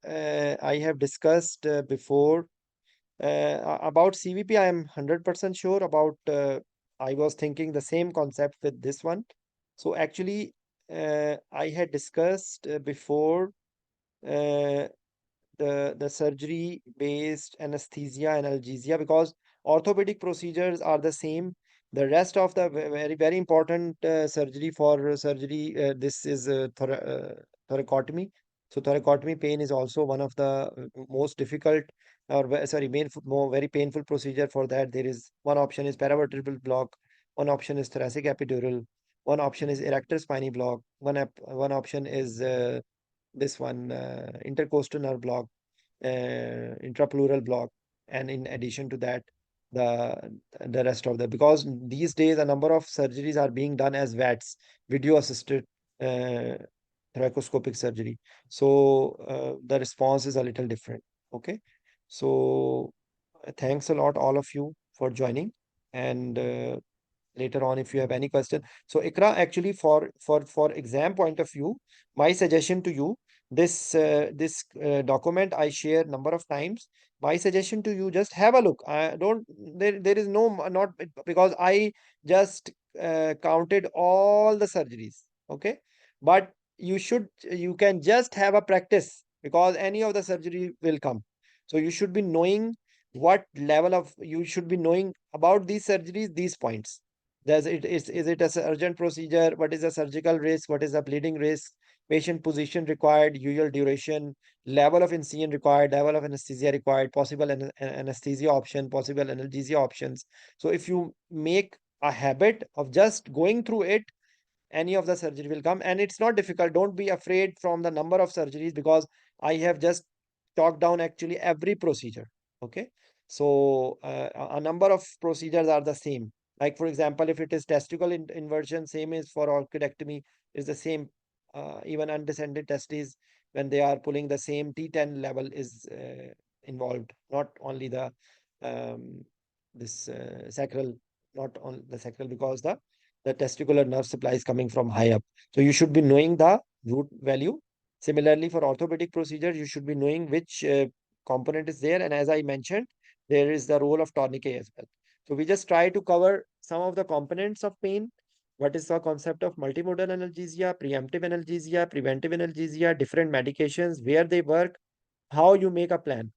discussed before about CVP. I am 100% sure about. I was thinking the same concept with this one. So actually, I had discussed before uh, the surgery based anesthesia analgesia, because orthopedic procedures are the same. The rest of the very important surgery for surgery, this is thoracotomy. So thoracotomy pain is also one of the most difficult, or sorry, more very painful procedure. For that, there is one option is paravertebral block, one option is thoracic epidural, one option is erector spiny block, one option is this one intercostal nerve block, intrapleural block, and in addition to that, the the rest of the, because these days a number of surgeries are being done as VATS, video assisted uh, thoracoscopic surgery. So the response is a little different. Okay, so thanks a lot all of you for joining, and later on if you have any question. So Ikra, actually for exam point of view, my suggestion to you, this document I share number of times. My suggestion to you, just have a look. I don't there is no not because I just counted all the surgeries. Okay, but you can just have a practice because any of the surgery will come. So you should be knowing what level of, you should be knowing about these surgeries, these points. Is it a urgent procedure? What is the surgical risk? What is the bleeding risk? Patient position required, usual duration, level of incision required, level of anesthesia required, possible anesthesia option, possible analgesia options. So if you make a habit of just going through it, any of the surgery will come, and it's not difficult. Don't be afraid from the number of surgeries, because I have just talked down actually every procedure. Okay, so a number of procedures are the same. Like for example, if it is testicle inversion, same is for orchidectomy, is the same. Even undescended testes, when they are pulling, the same T10 level is involved, not only the um, this sacral, not on the sacral, because the testicular nerve supply is coming from high up. So you should be knowing the root value. Similarly, for orthopedic procedure, you should be knowing which component is there. And as I mentioned, there is the role of tourniquet as well. So we just try to cover some of the components of pain. What is the concept of multimodal analgesia, preemptive analgesia, preventive analgesia, different medications, where they work, how you make a plan.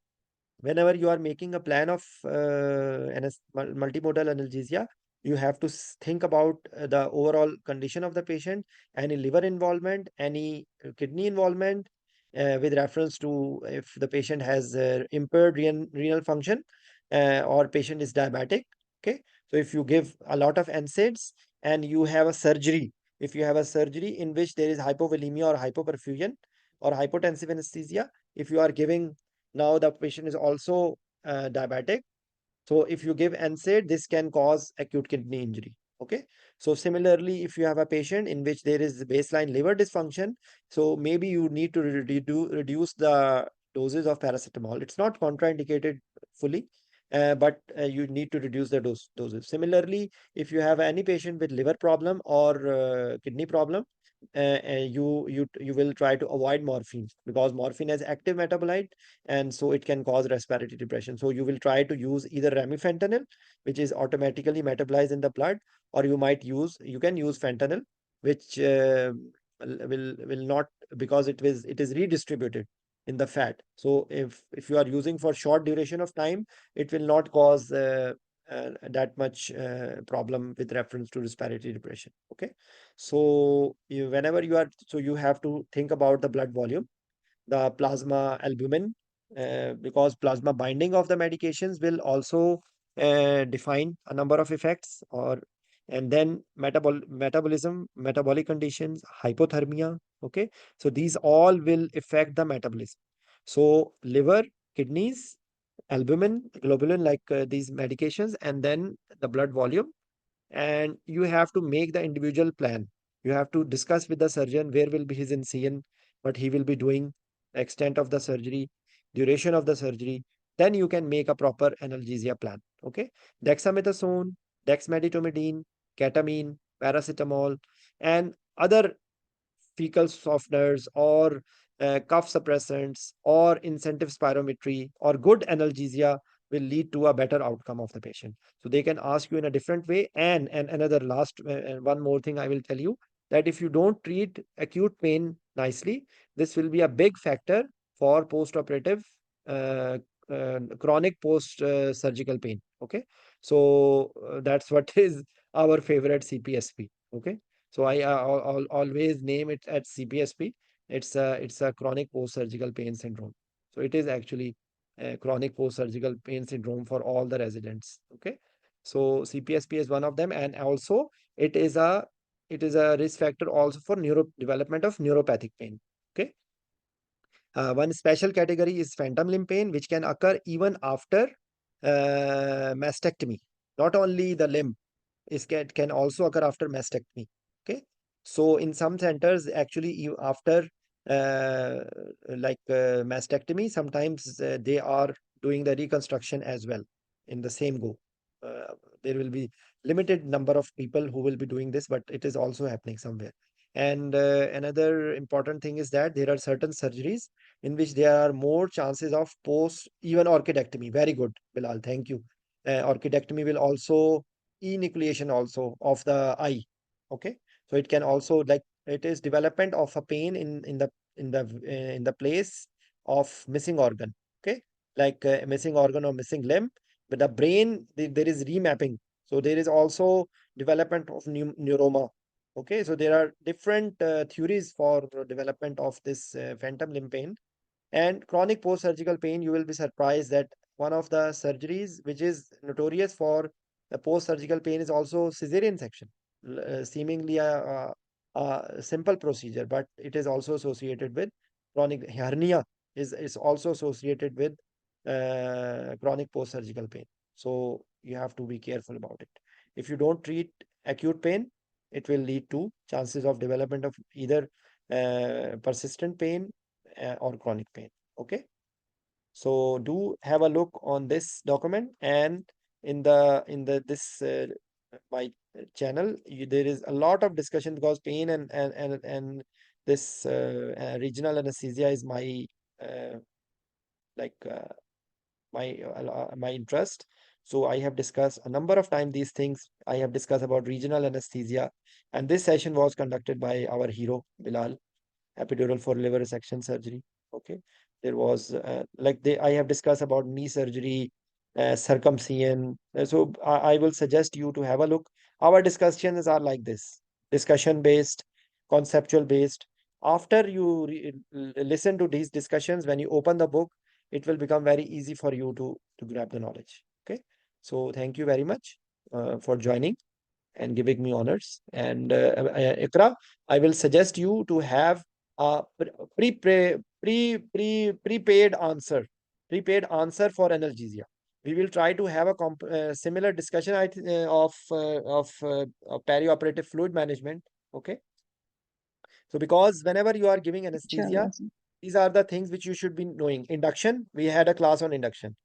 Whenever you are making a plan of multimodal analgesia, you have to think about the overall condition of the patient, any liver involvement, any kidney involvement, with reference to if the patient has impaired renal function, or patient is diabetic. Okay, so if you give a lot of NSAIDs and you have a surgery, if you have a surgery in which there is hypovolemia or hypoperfusion or hypotensive anesthesia, if you are giving, now the patient is also diabetic. So if you give NSAID, this can cause acute kidney injury. Okay. So similarly, if you have a patient in which there is baseline liver dysfunction, so maybe you need to reduce the doses of paracetamol. It's not contraindicated fully, but you need to reduce the doses. Similarly, if you have any patient with liver problem or kidney problem, you will try to avoid morphine, because morphine has active metabolite, and so it can cause respiratory depression. So you will try to use either remifentanil, which is automatically metabolized in the blood, or you can use fentanyl, which will not, because it is redistributed in the fat. So if you are using for short duration of time, it will not cause that much problem with reference to respiratory depression. Okay, so you have to think about the blood volume, the plasma albumin, because plasma binding of the medications will also define a number of effects, or and then metabolism, metabolic conditions, hypothermia. Okay, so these all will affect the metabolism. So liver, kidneys, albumin, globulin, like these medications, and then the blood volume. And you have to make the individual plan. You have to discuss with the surgeon where will be his incision, what he will be doing, the extent of the surgery, duration of the surgery. Then you can make a proper analgesia plan. Okay, dexamethasone, dexmedetomidine, ketamine, paracetamol, and other fecal softeners, or cough suppressants, or incentive spirometry, or good analgesia will lead to a better outcome of the patient. So they can ask you in a different way. And another last one more thing I will tell you, that if you don't treat acute pain nicely, this will be a big factor for post-operative uh, chronic post surgical pain. Okay, so that's what is our favorite CPSP. Okay, so I always name it at CPSP. It's a chronic post-surgical pain syndrome. So it is actually a chronic post-surgical pain syndrome for all the residents. Okay, so CPSP is one of them, and also it is a risk factor also for development of neuropathic pain. Okay, one special category is phantom limb pain, which can occur even after mastectomy. Not only the limb, can also occur after mastectomy. Okay, so in some centers, actually, you after uh, mastectomy, sometimes they are doing the reconstruction as well in the same go. There will be limited number of people who will be doing this, but it is also happening somewhere. And another important thing is that there are certain surgeries in which there are more chances of post even orchidectomy. Very good, Bilal. Thank you. Orchidectomy will also enucleation also of the eye. Okay, so it can also, like, it is development of a pain in the place of missing organ. Okay, like missing organ or missing limb, But the brain, there is remapping. So there is also development of neuroma. Okay, so there are different theories for the development of this phantom limb pain. And chronic post-surgical pain, you will be surprised that one of the surgeries which is notorious for the post-surgical pain is also cesarean section. Seemingly a simple procedure, but it is also associated with chronic hernia is also associated with chronic post-surgical pain. So you have to be careful about it. If you don't treat acute pain, it will lead to chances of development of either persistent pain or chronic pain. Okay. So do have a look on this document, and in the this my channel, there is a lot of discussion because pain and this regional anesthesia is my uh, like my interest. So I have discussed a number of times these things. I have discussed about regional anesthesia, and this session was conducted by our hero Bilal, epidural for liver resection surgery. Okay, there was I have discussed about knee surgery, circumcision. So I will suggest you to have a look. Our discussions are like this: discussion based, conceptual based. After you listen to these discussions, when you open the book, it will become very easy for you to grab the knowledge. Okay, so thank you very much for joining and giving me honors. And Ikra, I will suggest you to have a prepaid answer for analgesia. We will try to have a similar discussion of perioperative fluid management. Okay. So because whenever you are giving anesthesia, Inshallah. these are the things which you should be knowing. Induction, we had a class on induction.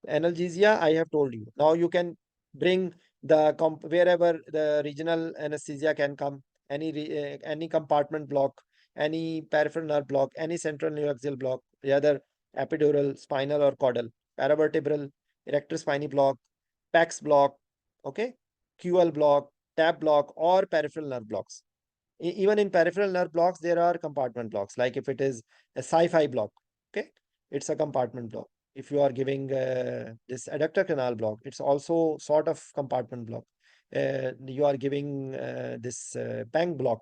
Analgesia, I have told you. Now you can bring the wherever the regional anesthesia can come, any compartment block, any peripheral nerve block, any central neuraxial block, either epidural, spinal or caudal, paravertebral, erector spiny block, PAX block, okay, QL block, TAP block, or peripheral nerve blocks. Even in peripheral nerve blocks, there are compartment blocks. Like if it is a sci-fi block, okay, it's a compartment block. If you are giving this adductor canal block, it's also sort of compartment block. You are giving this Pang block,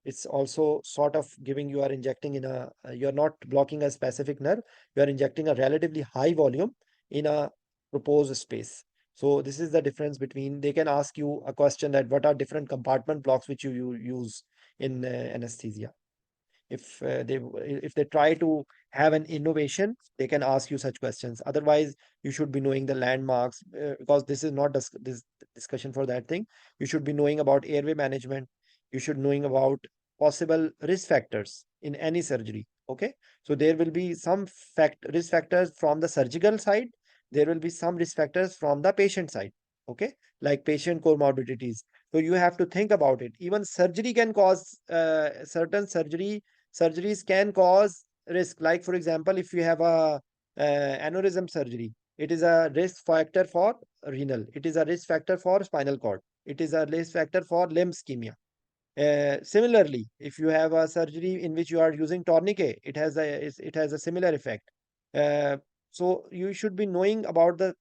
it's also sort of giving, you are injecting in a, you're not blocking a specific nerve, you are injecting a relatively high volume in a proposed space. So this is the difference between, they can ask you a question that what are different compartment blocks which you use in anesthesia. If they try to have an innovation, they can ask you such questions. Otherwise, you should be knowing the landmarks, because this is not this discussion for that thing. You should be knowing about airway management. You should knowing about possible risk factors in any surgery. Okay, so there will be some risk factors from the surgical side. There will be some risk factors from the patient side. Okay, like patient comorbidities. So you have to think about it. Even surgery can cause certain surgeries can cause risk. Like for example, if you have a aneurysm surgery, it is a risk factor for renal. It is a risk factor for spinal cord. It is a risk factor for limb ischemia. Similarly, if you have a surgery in which you are using tourniquet, it has a similar effect. Uh, so you should be knowing about the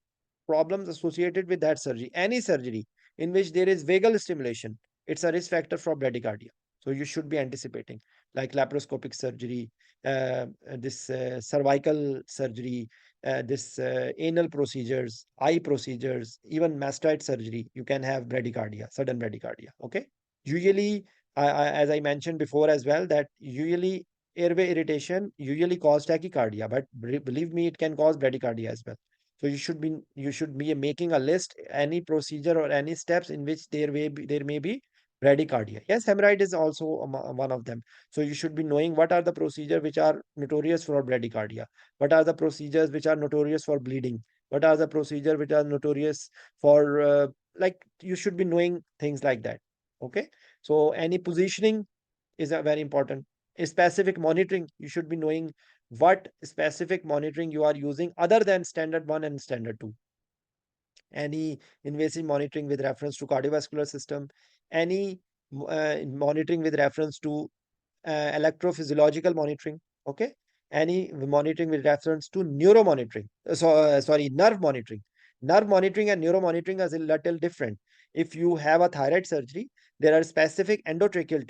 problems associated with that surgery. Any surgery in which there is vagal stimulation, it's a risk factor for bradycardia. So you should be anticipating, like laparoscopic surgery, this cervical surgery, this anal procedures, eye procedures, even mastoid surgery. You can have bradycardia, sudden bradycardia. Okay. Usually, as I mentioned before as well, that usually airway irritation usually cause tachycardia, but believe me, it can cause bradycardia as well. So you should be making a list, any procedure or any steps in which there may be bradycardia. Yes, hemorrhoid is also one of them. So you should be knowing what are the procedures which are notorious for bradycardia, what are the procedures which are notorious for bleeding, what are the procedures which are notorious for like you should be knowing things like that. Okay, so any positioning is a very important. A specific monitoring, you should be knowing what specific monitoring you are using other than standard 1 and standard 2. Any invasive monitoring with reference to cardiovascular system, any monitoring with reference to electrophysiological monitoring. Okay, any monitoring with reference to neuro monitoring, sorry, nerve monitoring. Nerve monitoring and neuro monitoring is a little different. If you have a thyroid surgery, there are specific endotracheal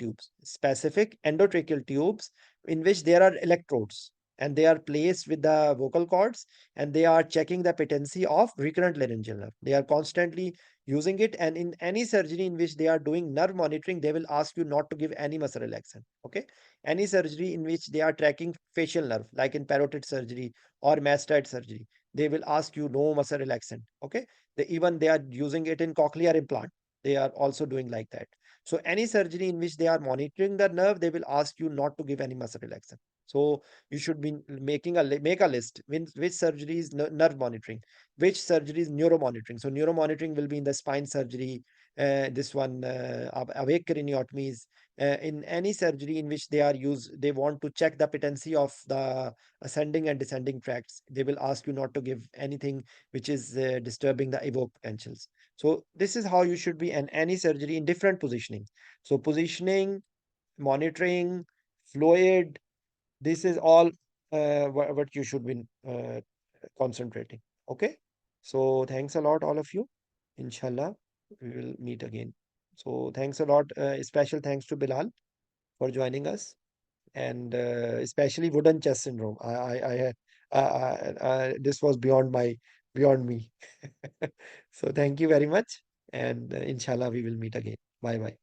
tubes in which there are electrodes, and they are placed with the vocal cords, and they are checking the patency of recurrent laryngeal nerve. They are constantly using it, and in any surgery in which they are doing nerve monitoring, they will ask you not to give any muscle relaxant. Okay, any surgery in which they are tracking facial nerve, like in parotid surgery or mastoid surgery, they will ask you no muscle relaxant. Okay, they are using it in cochlear implant, they are also doing like that. So any surgery in which they are monitoring the nerve, they will ask you not to give any muscle relaxant. So you should be make a list which surgery is nerve monitoring, which surgery is neuro monitoring. So neuro monitoring will be in the spine surgery, this one awake craniotomies, in any surgery in which they want to check the patency of the ascending and descending tracts. They will ask you not to give anything which is disturbing the evoke potentials. So this is how you should be in any surgery in different positioning. So positioning, monitoring, fluid, this is all what you should be concentrating. Okay. So thanks a lot, all of you. Inshallah, we will meet again. So thanks a lot. Special thanks to Bilal for joining us, and especially wooden chest syndrome. This was beyond me. So thank you very much, and inshallah we will meet again. Bye bye.